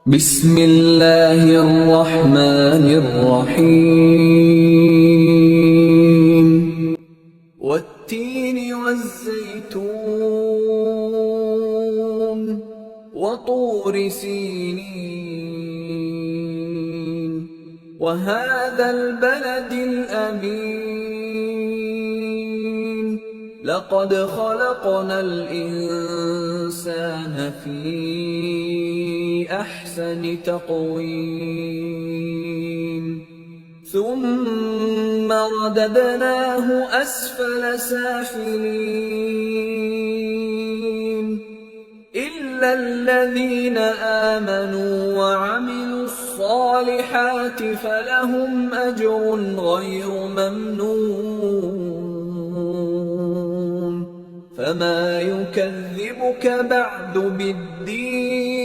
بسم الله الرحمن الرحيم والتين والزيتون وطور سينين وهذا البلد الأمين لقد خلقنا الإنسان في أحسن تقويم ثم رددناه أسفل سافلين إلا الذين آمنوا وعملوا الصالحات فلهم أجر غير ممنون فما يكذبك بعد بالدين